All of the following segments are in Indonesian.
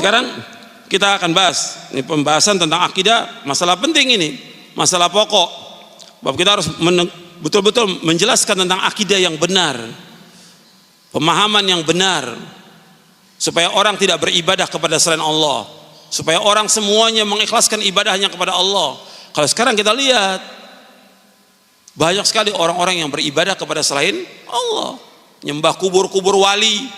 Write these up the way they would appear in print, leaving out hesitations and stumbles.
Sekarang kita akan bahas ini pembahasan tentang akidah, masalah penting ini, masalah pokok. Bahwa kita harus betul-betul menjelaskan tentang akidah yang benar, pemahaman yang benar, supaya orang tidak beribadah kepada selain Allah, supaya orang semuanya mengikhlaskan ibadahnya kepada Allah. Kalau sekarang kita lihat banyak sekali orang-orang yang beribadah kepada selain Allah, nyembah kubur-kubur wali.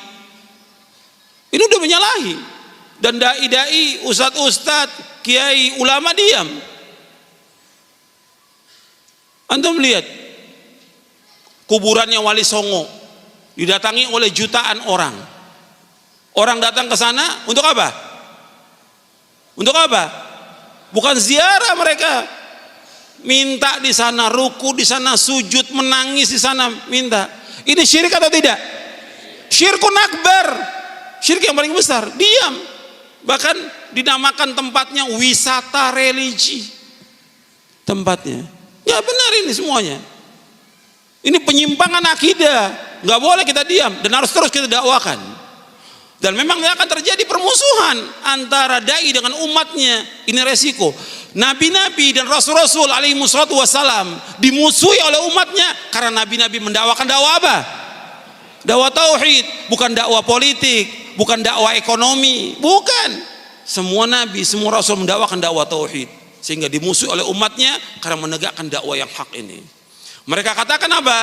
Ini udah menyalahi. Dan dai-dai, ustadz-ustadz, kiai, ulama diam. Antum lihat kuburannya Wali Songo didatangi oleh jutaan orang. Orang datang ke sana untuk apa? Untuk apa? Bukan ziarah mereka. Minta di sana, ruku di sana, sujud, menangis di sana, minta. Ini syirik atau tidak? Syirkun akbar. Syirik yang paling besar. Diam. Bahkan dinamakan tempatnya wisata religi. Tempatnya. Ya benar ini semuanya. Ini penyimpangan akidah. Nggak boleh kita diam dan harus terus kita dakwakan. Dan memang akan terjadi permusuhan antara dai dengan umatnya. Ini resiko. Nabi-nabi dan rasul-rasul alaihi wassalatu wassalam dimusuhi oleh umatnya karena nabi-nabi mendakwakan dakwah apa? Dakwah tauhid, bukan dakwah politik, bukan dakwah ekonomi, bukan. Semua nabi, semua rasul mendakwakan dakwah tauhid, sehingga dimusuhi oleh umatnya karena menegakkan dakwah yang hak ini. Mereka katakan apa?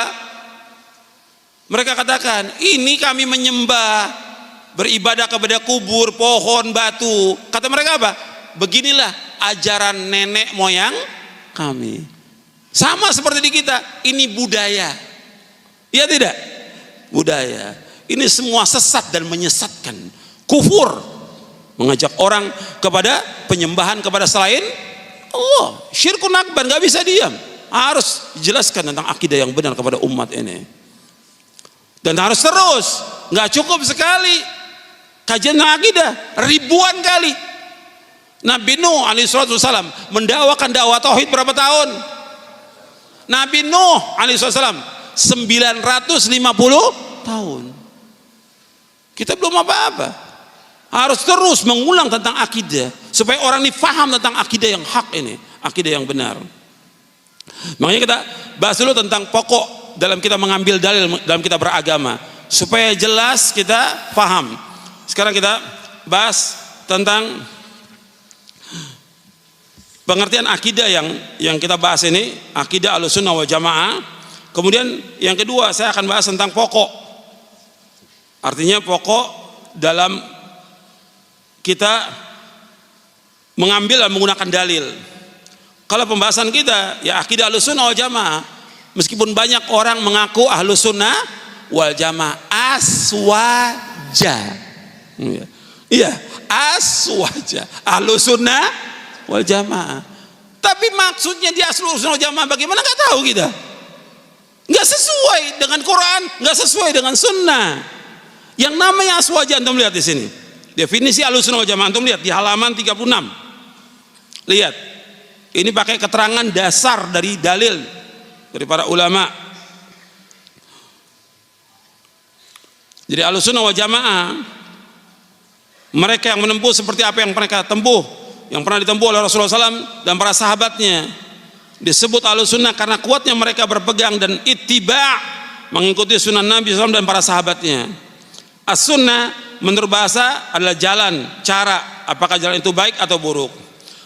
Mereka katakan, ini kami menyembah, beribadah kepada kubur, pohon, batu. Kata mereka apa? Beginilah ajaran nenek moyang kami. Sama seperti di kita, ini budaya. Iya tidak? Budaya. Ini semua sesat dan menyesatkan. Kufur, mengajak orang kepada penyembahan kepada selain Allah. Syirkun akbar, nggak bisa diam. Harus dijelaskan tentang akidah yang benar kepada umat ini. Dan harus terus, nggak cukup sekali kajian tentang akidah, ribuan kali. Nabi Nuh alaihissalam mendakwakan dakwah tauhid berapa tahun? Nabi Nuh alaihissalam 950 tahun. Kita belum apa-apa. Harus terus mengulang tentang akidah supaya orang ini faham tentang akidah yang hak ini, akidah yang benar. Makanya kita bahas dulu tentang pokok dalam kita mengambil dalil dalam kita beragama supaya jelas kita faham. Sekarang kita bahas tentang pengertian akidah yang kita bahas ini, akidah Ahlussunnah wal Jamaah. Kemudian yang kedua saya akan bahas tentang pokok. Artinya pokok dalam kita mengambil dan menggunakan dalil. Kalau pembahasan kita ya akidah Ahlussunnah wal Jamaah, meskipun banyak orang mengaku Ahlussunnah wal Jamaah aswaja. Iya, aswaja. Ahlussunnah wal Jamaah. Tapi maksudnya di Ahlussunnah wal Jamaah bagaimana nggak tahu kita. Nggak sesuai dengan Quran, nggak sesuai dengan Sunnah. Yang namanya aswaja, antum lihat di sini. Definisi Ahlussunnah wal Jamaah antum lihat di halaman 36. Lihat. Ini pakai keterangan dasar dari dalil dari para ulama. Jadi Ahlussunnah wal Jamaah mereka yang menempuh seperti apa yang mereka tempuh, yang pernah ditempuh oleh Rasulullah SAW dan para sahabatnya. Disebut Ahlussunnah karena kuatnya mereka berpegang dan ittiba' mengikuti sunnah Nabi SAW dan para sahabatnya. As-sunnah menurut bahasa adalah jalan, cara, apakah jalan itu baik atau buruk.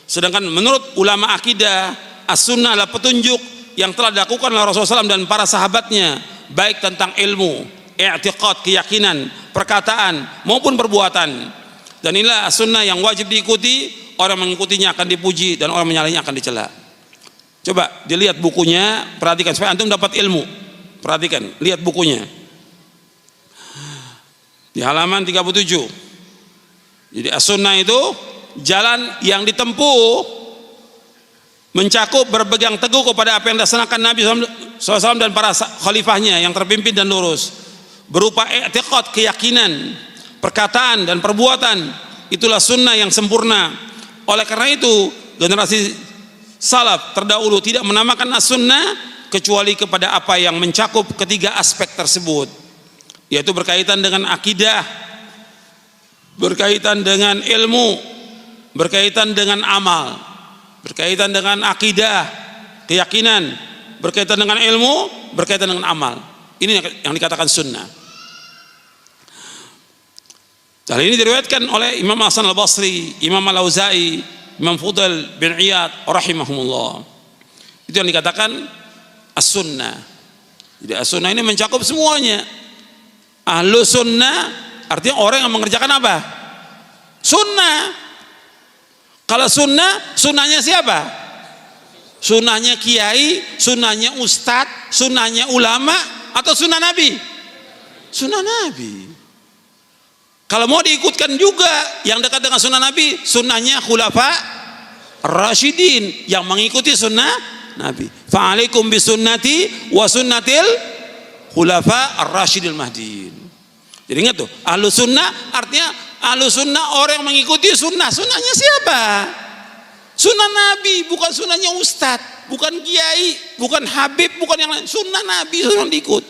Sedangkan menurut ulama akidah, as-sunnah adalah petunjuk yang telah dilakukan oleh Rasulullah SAW dan para sahabatnya, baik tentang ilmu, i'tiqad, keyakinan, perkataan maupun perbuatan. Dan inilah as-sunnah yang wajib diikuti. Orang mengikutinya akan dipuji dan orang menyalahinya akan dicela. Coba dilihat bukunya, perhatikan supaya antum dapat ilmu. Perhatikan, lihat bukunya. Di halaman 37. Jadi as-sunnah itu jalan yang ditempuh mencakup berpegang teguh kepada apa yang dilaksanakan Nabi SAW dan para khalifahnya yang terpimpin dan lurus, berupa i'tiqad, keyakinan, perkataan dan perbuatan. Itulah sunnah yang sempurna. Oleh karena itu generasi salaf terdahulu tidak menamakan as-sunnah kecuali kepada apa yang mencakup ketiga aspek tersebut, yaitu berkaitan dengan akidah, berkaitan dengan ilmu, berkaitan dengan amal, berkaitan dengan akidah, keyakinan, berkaitan dengan ilmu, berkaitan dengan amal. Ini yang dikatakan sunnah. Hal ini diriwayatkan oleh Imam Hasan al-Basri, Imam al-Auza'i, Imam Fudail bin Iyad rahimahumullah. Itu yang dikatakan as-sunnah. Jadi as-sunnah ini mencakup semuanya. Ahlu sunnah artinya orang yang mengerjakan apa? Sunnah. Kalau sunnah, sunnahnya siapa? Sunnahnya kiai, sunnahnya ustadz, sunnahnya ulama, atau sunnah Nabi? Sunnah Nabi. Kalau mau diikutkan juga yang dekat dengan sunnah Nabi, sunnahnya khulafa rasyidin yang mengikuti sunnah Nabi. Fa'alaikum bisunnati wa sunnatil khulafa ar-rasyidil mahdiin. Jadi ingat tuh, ahlu sunnah artinya ahlu sunnah orang yang mengikuti sunnah. Sunnahnya siapa? Sunnah Nabi, bukan sunnahnya ustadz, bukan kiai, bukan habib, bukan yang lain. Sunnah Nabi yang diikut.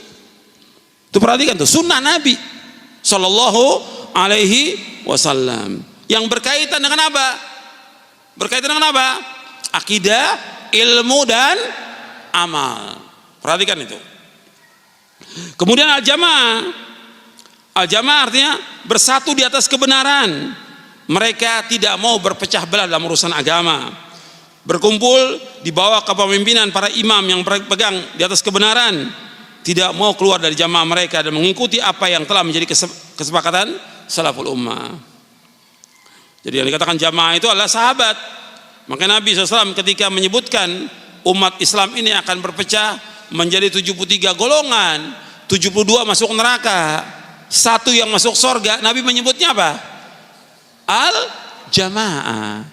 Tuh perhatikan tuh, sunnah Nabi sallallahu alaihi wasallam yang berkaitan dengan apa? Berkaitan dengan apa? Akidah, ilmu dan amal. Perhatikan itu. Kemudian al-jamaah. Al-jamaah artinya bersatu di atas kebenaran. Mereka tidak mau berpecah belah dalam urusan agama. Berkumpul di bawah kepemimpinan para imam yang berpegang di atas kebenaran. Tidak mau keluar dari jamaah mereka dan mengikuti apa yang telah menjadi kesepakatan salaful ummah. Jadi yang dikatakan jamaah itu adalah sahabat. Maka Nabi SAW ketika menyebutkan umat Islam ini akan berpecah menjadi 73 golongan, 72 masuk neraka, 1 yang masuk surga, Nabi menyebutnya apa? Al-jamaah.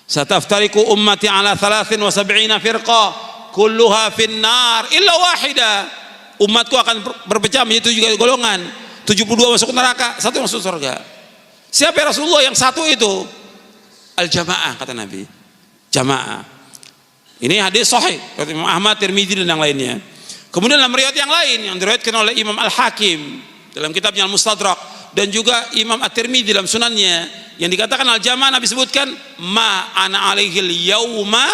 Sataftariku ummati ala 73 firqah kulluha finnar illa wahidah. Umatku akan berpecah menjadi 7 golongan, 72 masuk neraka, 1 masuk surga. Siapa ya Rasulullah yang 1 itu? Al-jamaah kata Nabi. Jamaah. Ini hadis sahih dari Imam Ahmad, Tirmidzi dan yang lainnya. Kemudian dalam riwayat yang lain yang diriwayatkan oleh Imam Al-Hakim dalam kitabnya Al-Mustadrak dan juga Imam At-Tirmidzi dalam sunannya yang dikatakan al-jamaah, Nabi sebutkan ma ana alaihil yauma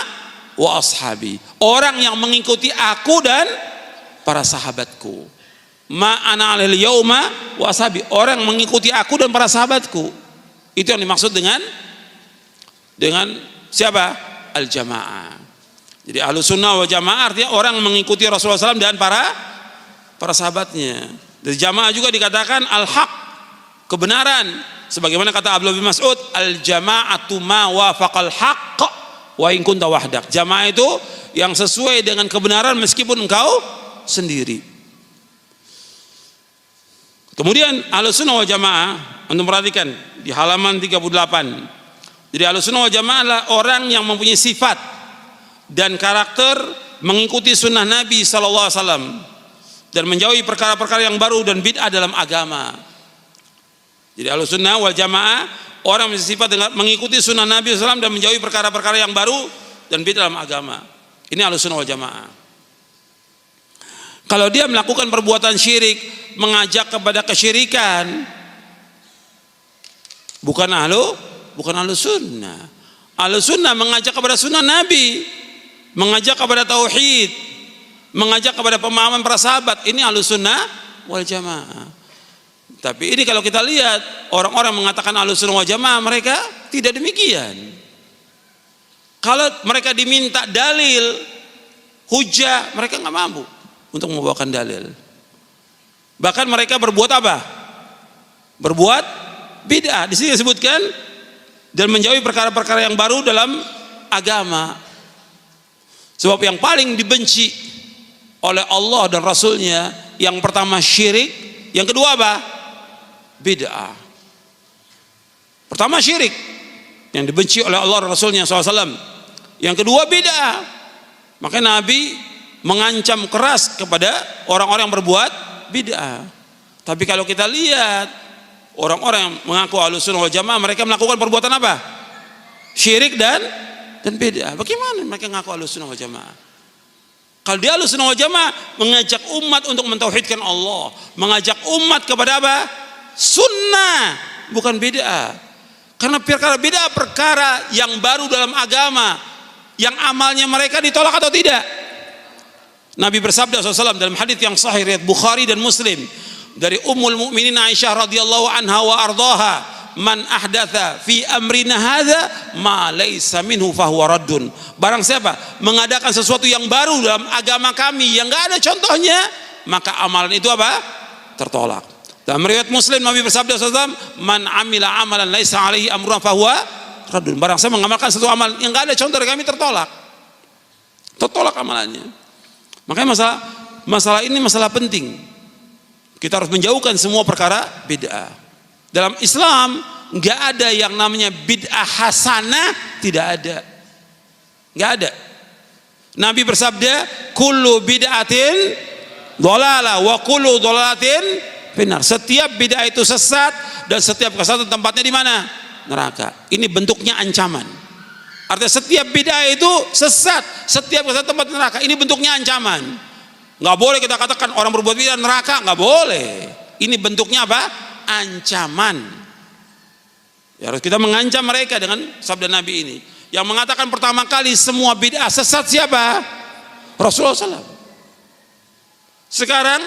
wa ashabi. Orang yang mengikuti aku dan para sahabatku. Ma ana alaihil yauma wa ashabi. Orang mengikuti aku dan para sahabatku. Itu yang dimaksud dengan siapa? Al-jamaah. Jadi ahlu sunnah wal jamaah artinya orang mengikuti Rasulullah SAW dan para sahabatnya. Dari jamaah juga dikatakan al-haq, kebenaran. Sebagaimana kata Abdullah bin Mas'ud, al-jama'atu ma wafaqal haqq wa in kunta wahdak. Jamaah itu yang sesuai dengan kebenaran meskipun engkau sendiri. Kemudian ahlu sunnah wal jamaah, untuk perhatikan di halaman 38. Jadi Ahlussunnah wal Jamaah adalah orang yang mempunyai sifat dan karakter mengikuti sunnah Nabi SAW dan menjauhi perkara-perkara yang baru dan bid'ah dalam agama. Jadi Ahlussunnah wal Jamaah orang yang bersifat dengan mengikuti sunnah Nabi SAW dan menjauhi perkara-perkara yang baru dan bid'ah dalam agama. Ini Ahlussunnah wal Jamaah. Kalau dia melakukan perbuatan syirik, mengajak kepada kesyirikan, bukan ahlu sunnah. Ahlu sunnah mengajak kepada sunnah Nabi, mengajak kepada tauhid, mengajak kepada pemahaman para sahabat. Ini ahlu sunnah wal jamaah. Tapi ini kalau kita lihat orang-orang mengatakan ahlu sunnah wal jamaah, mereka tidak demikian. Kalau mereka diminta dalil, hujah, mereka nggak mampu untuk membawakan dalil. Bahkan mereka berbuat apa? Berbuat bid'ah. Di sini disebutkan dan menjauhi perkara-perkara yang baru dalam agama. Sebab yang paling dibenci oleh Allah dan Rasulnya, yang pertama syirik, yang kedua apa? Bid'ah. Pertama syirik yang dibenci oleh Allah dan Rasulnya SAW. Yang kedua bid'ah. Maka Nabi mengancam keras kepada orang-orang yang berbuat bid'ah. Tapi kalau kita lihat orang-orang yang mengaku Ahlussunnah wal Jamaah, mereka melakukan perbuatan apa? Syirik dan bid'ah. Bagaimana mereka mengaku Ahlussunnah wal Jamaah? Kalau dia Ahlussunnah wal Jamaah mengajak umat untuk mentauhidkan Allah, mengajak umat kepada apa? Sunnah bukan bid'ah. Karena perkara bid'ah perkara yang baru dalam agama, yang amalnya mereka ditolak atau tidak. Nabi bersabda SAW dalam hadits yang sahih riwayat Bukhari dan Muslim dari Ummul Mukminin Aisyah radhiyallahu anha wa ardhaha, man ahdatha fi amrina hadza ma laysa minhu fahuwa raddun. Barang siapa mengadakan sesuatu yang baru dalam agama kami yang enggak ada contohnya, maka amalan itu apa? Tertolak. Dalam riwayat Muslim Nabi bersabda SAW, man amila amalan laisa alaihi amruna fahuwa raddun. Barang siapa mengamalkan satu amal yang enggak ada contoh dari kami, tertolak. Tertolak amalannya. Makanya masalah ini masalah penting. Kita harus menjauhkan semua perkara bid'ah. Dalam Islam nggak ada yang namanya bid'ah hasanah, tidak ada, nggak ada. Nabi bersabda, kullu bid'atin dhalalah wa kullu dhalalatin finnar. Setiap bid'ah itu sesat dan setiap kesesatan tempatnya di mana? Neraka. Ini bentuknya ancaman. Artinya setiap bid'ah itu sesat, setiap kesesatan tempat neraka. Ini bentuknya ancaman. Nggak boleh kita katakan orang berbuat bid'ah neraka, nggak boleh. Ini bentuknya apa? Ancaman. Ya, harus kita mengancam mereka dengan sabda Nabi ini yang mengatakan pertama kali semua bid'ah sesat siapa? Rasulullah SAW. Sekarang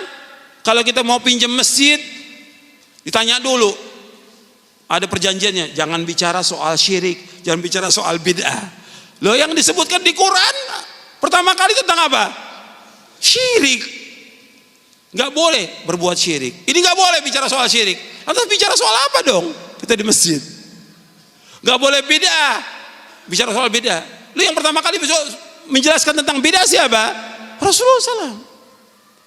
kalau kita mau pinjam masjid, ditanya dulu, ada perjanjiannya, jangan bicara soal syirik, jangan bicara soal bid'ah. Loh, yang disebutkan di Quran pertama kali tentang apa? Syirik. Nggak boleh berbuat syirik. Ini nggak boleh bicara soal syirik. Lantas bicara soal apa dong kita di masjid? Nggak boleh bid'ah. Bicara soal bid'ah. Lu yang pertama kali menjelaskan tentang bid'ah siapa? Rasulullah SAW.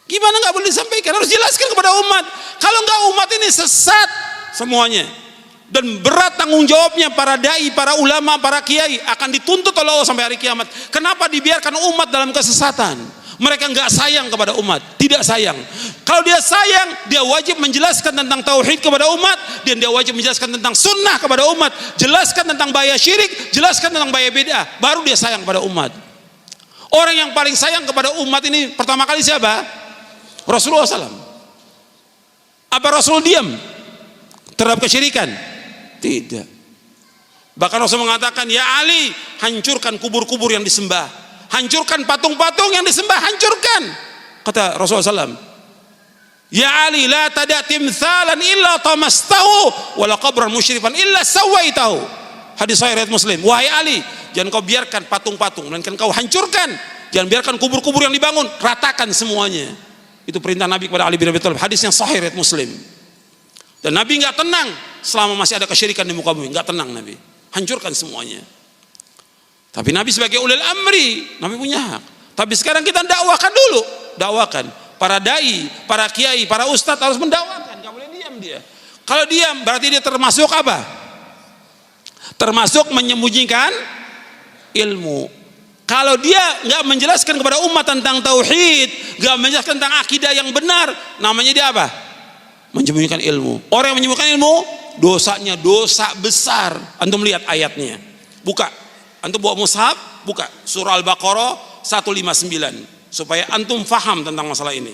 Gimana nggak boleh disampaikan? Harus jelaskan kepada umat. Kalau nggak, umat ini sesat semuanya. Dan berat tanggung jawabnya para dai, para ulama, para kiai akan dituntut oleh Allah sampai hari kiamat. Kenapa dibiarkan umat dalam kesesatan? Mereka nggak sayang kepada umat, tidak sayang. Kalau dia sayang, dia wajib menjelaskan tentang tauhid kepada umat, dan dia wajib menjelaskan tentang sunnah kepada umat, jelaskan tentang bahaya syirik, jelaskan tentang bahaya bid'ah, baru dia sayang kepada umat. Orang yang paling sayang kepada umat ini pertama kali siapa? Rasulullah SAW. Apa Rasul diam terhadap kesyirikan? Tidak. Bahkan Rasul mengatakan, ya Ali, hancurkan kubur-kubur yang disembah, hancurkan patung-patung yang disembah, hancurkan. Kata Rasulullah SAW, ya Ali, la tada timthalan illa tamastahu wala qabran musyrifan illa sawaitahu. Hadis sahih riwayat Muslim. Wahai Ali, jangan kau biarkan patung-patung, melainkan kau hancurkan. Jangan biarkan kubur-kubur yang dibangun, ratakan semuanya. Itu perintah Nabi kepada Ali bin Abi Thalib. Hadis yang sahih riwayat Muslim. Dan Nabi nggak tenang selama masih ada kesyirikan di muka bumi. Nggak tenang Nabi, hancurkan semuanya. Tapi Nabi sebagai ulil amri, Nabi punya hak. Tapi sekarang kita dakwakan dulu, dakwakan. Para dai, para kiai, para ustadz harus mendakwakan. Nggak boleh diam dia. Kalau diam berarti dia termasuk apa? Termasuk menyembunyikan ilmu. Kalau dia nggak menjelaskan kepada umat tentang tauhid, nggak menjelaskan tentang akidah yang benar, namanya dia apa? Menyembunyikan ilmu. Orang yang menyembunyikan ilmu, dosanya dosa besar. Antum lihat ayatnya. Buka. Antum bawa mushaf, buka surah Al-Baqarah 159 supaya antum faham tentang masalah ini.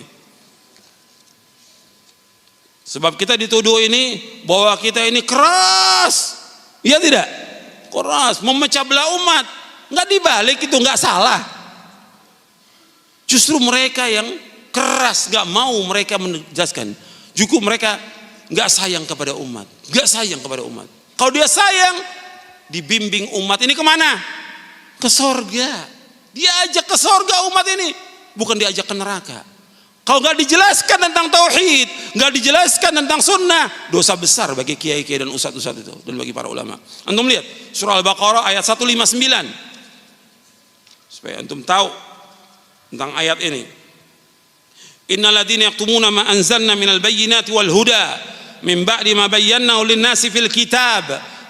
Sebab kita dituduh ini bahwa kita ini keras. Iya tidak? Keras, memecah belah umat. Enggak dibalik, itu enggak salah. Justru mereka yang keras, enggak mau mereka menjelaskan. Juga mereka enggak sayang kepada umat. Enggak sayang kepada umat. Kalau dia sayang, dibimbing umat ini kemana? Ke sorga. Diajak ke sorga umat ini, bukan diajak ke neraka. Kalau nggak dijelaskan tentang tauhid, nggak dijelaskan tentang sunnah, dosa besar bagi kiai-kiai dan ustadz-ustadz itu, dan bagi para ulama. Antum lihat surah Al-Baqarah ayat 159 supaya antum tahu tentang ayat ini. Innal ladzina yaktumuna ma anzalna minal bayyinati wal huda min ba'di ma bayyanahu lin-nasi fil kitab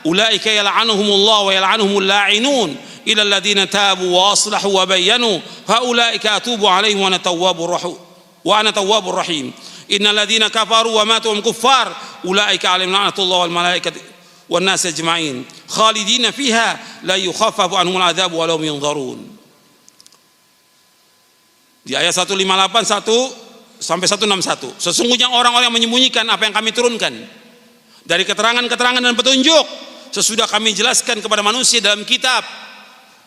ulaika yal'anuhumullah wa yal'anuhumul la'inun ila alladzina tabu wa aslahu wa bayyanu fa ulaika atubu 'alaihim wa ana tawwabur rahim wa ana tawwabur rahim. Innal ladzina kafaru wa matu hum kuffar ulaika 'alaihim la'natullah wal malaikati wan nas ajma'in khalidina fiha la yukhaffafu anhumul 'adzab wa lahum yunzarun. Di ayat 158 sampai 161, sesungguhnya orang-orang yang menyembunyikan apa yang kami turunkan dari keterangan-keterangan dan petunjuk sesudah kami jelaskan kepada manusia dalam kitab.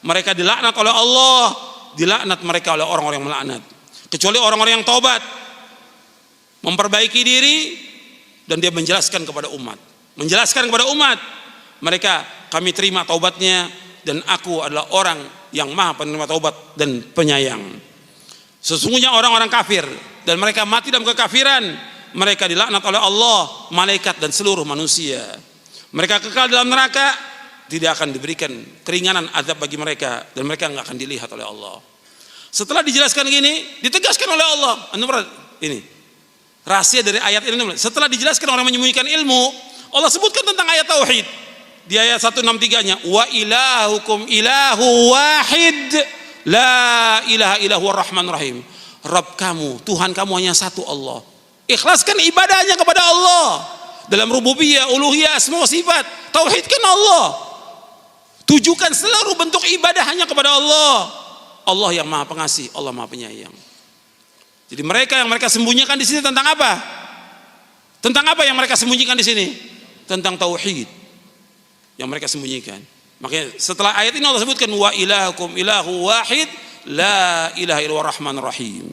Mereka dilaknat oleh Allah, dilaknat mereka oleh orang-orang yang melaknat, kecuali orang-orang yang taubat, memperbaiki diri, dan dia menjelaskan kepada umat, mereka, kami terima taubatnya dan aku adalah orang yang maha penerima taubat dan penyayang. Sesungguhnya orang-orang kafir dan mereka mati dalam kekafiran, mereka dilaknat oleh Allah, malaikat dan seluruh manusia. Mereka kekal dalam neraka, tidak akan diberikan keringanan azab bagi mereka, dan mereka nggak akan dilihat oleh Allah. Setelah dijelaskan gini, ditegaskan oleh Allah. Ini rahasia dari ayat ini. Setelah dijelaskan orang menyembunyikan ilmu, Allah sebutkan tentang ayat tauhid di ayat 163-nya, wa ilahukum ilahu wahid la ilaha illahu ar-rahman rahim. Rabb kamu, Tuhan kamu hanya satu, Allah. Ikhlaskan ibadahnya kepada Allah dalam rububiyah, uluhiyah, semua sifat. Tauhidkan Allah. Tujukan seluruh bentuk ibadah hanya kepada Allah. Allah yang maha pengasih, Allah maha penyayang. Jadi mereka yang mereka sembunyikan di sini tentang apa? Tentang apa yang mereka sembunyikan di sini? Tentang tauhid yang mereka sembunyikan. Makanya setelah ayat ini Allah sebutkan wa ilahukum ilahu wahid la ilaha illallah rahman rahim.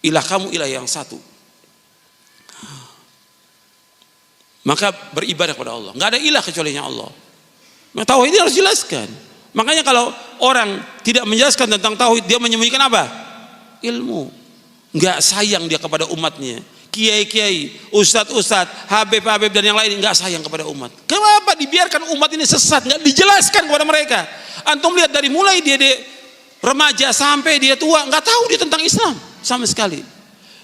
Ilah kamu ilah yang satu. Maka beribadah kepada Allah. Enggak ada ilah kecuali Allah. Nah, tauhid ini harus jelaskan. Makanya kalau orang tidak menjelaskan tentang tauhid, dia menyembunyikan apa? Ilmu. Enggak sayang dia kepada umatnya. Kiai-kiai, ustadz-ustadz, habib-habib dan yang lain enggak sayang kepada umat. Kenapa dibiarkan umat ini sesat? Enggak dijelaskan kepada mereka. Antum lihat dari mulai dia remaja sampai dia tua, enggak tahu dia tentang Islam sama sekali.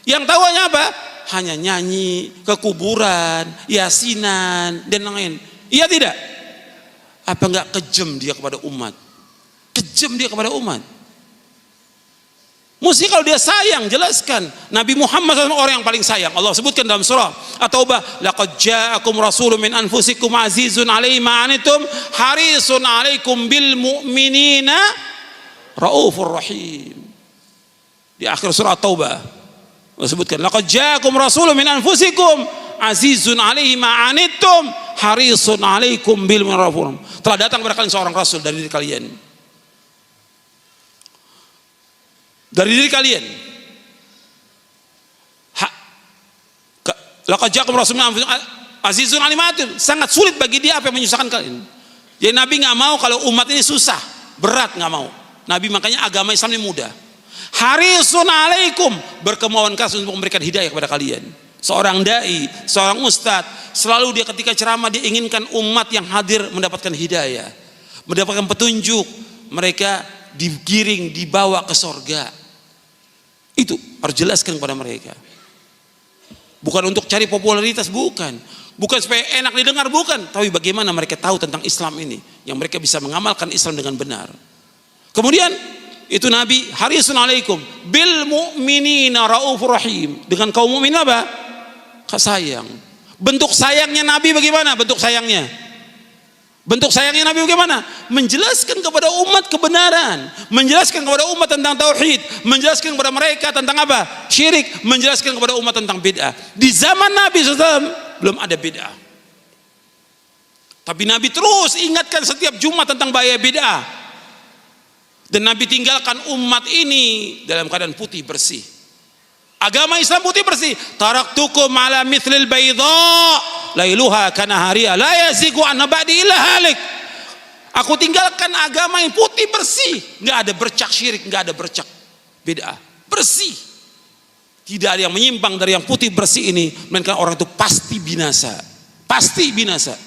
Yang tahu hanya apa? Hanya nyanyi, ke kuburan, yasinan dan lain-lain. Iya tidak? Apa enggak kejam dia kepada umat? Kejam dia kepada umat. Mesti kalau dia sayang, jelaskan. Nabi Muhammad adalah orang yang paling sayang. Allah sebutkan dalam surah At-Taubah, laqad ja'akum rasulun min anfusikum azizun 'alaihi ma 'anittum harisun 'alaikum bil mu'minina raufur rahim. Di akhir surah At-Taubah Allah sebutkan, laqad ja'akum rasulun min anfusikum azizun 'alaihi ma 'anittum harisun 'alaikum bil mu'minina raufur rahim. Telah datang kepada kalian seorang rasul dari diri kalian. Dari diri kalian. Laqad ja'akum rasulun min anfusikum azizun 'alaihi ma 'anittum. Sangat sulit bagi dia apa yang menyusahkan kalian. Jadi Nabi enggak mau kalau umat ini susah, berat, enggak mau. Nabi makanya agama Islam ini mudah. Harisun 'alaikum, berkemauan keras untuk memberikan hidayah kepada kalian. Seorang dai, seorang ustadz, selalu dia ketika ceramah dia inginkan umat yang hadir mendapatkan hidayah, mendapatkan petunjuk, mereka digiring, dibawa ke sorga. Itu harus jelaskan kepada mereka. Bukan untuk cari popularitas, bukan supaya enak didengar, bukan, tapi bagaimana mereka tahu tentang Islam ini, yang mereka bisa mengamalkan Islam dengan benar. Kemudian itu Nabi harisun 'alaikum bil mu'minina raufur rahim. Dengan kaum mukmin apa? Sayang. Bentuk sayangnya Nabi bagaimana? Bentuk sayangnya Nabi bagaimana? Menjelaskan kepada umat kebenaran, menjelaskan kepada umat tentang tauhid, menjelaskan kepada mereka tentang apa? Syirik, menjelaskan kepada umat tentang bid'ah. Di zaman Nabi SAW belum ada bid'ah, tapi Nabi terus ingatkan setiap Jumat tentang bahaya bid'ah. Dan Nabi tinggalkan umat ini dalam keadaan putih bersih. Agama Islam putih bersih. Taraktukum ala mithlil bayda lailuha kanahariya la yazigu an ba'di illa halik. Aku tinggalkan agama yang putih bersih, enggak ada bercak syirik, enggak ada bercak bid'ah, bersih. Tidak ada yang menyimpang dari yang putih bersih ini, melainkan orang itu pasti binasa. Pasti binasa.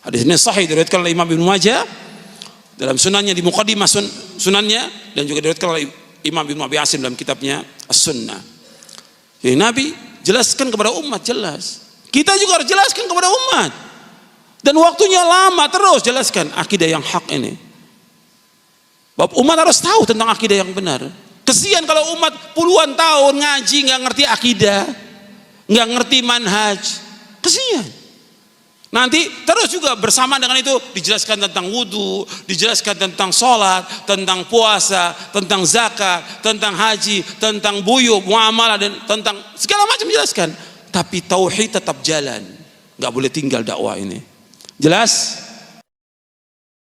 Hadis ini sahih diriwayatkan oleh Imam Ibnu Majah dalam sunannya, di muqaddimah sunannya, dan juga diriwayatkan oleh Imam Ibnu Abi Asim dalam kitabnya As-Sunnah. Jadi Nabi jelaskan kepada umat, jelas. Kita juga harus jelaskan kepada umat. Dan waktunya lama, terus jelaskan akidah yang hak ini. Bapak umat harus tahu tentang akidah yang benar. Kesian kalau umat puluhan tahun ngaji nggak ngerti akidah, nggak ngerti manhaj. Kesian. Nanti terus juga bersama dengan itu dijelaskan tentang wudu, dijelaskan tentang sholat, tentang puasa, tentang zakat, tentang haji, tentang buyut, muamalah, dan tentang segala macam dijelaskan. Tapi tauhid tetap jalan, nggak boleh tinggal dakwah ini. Jelas?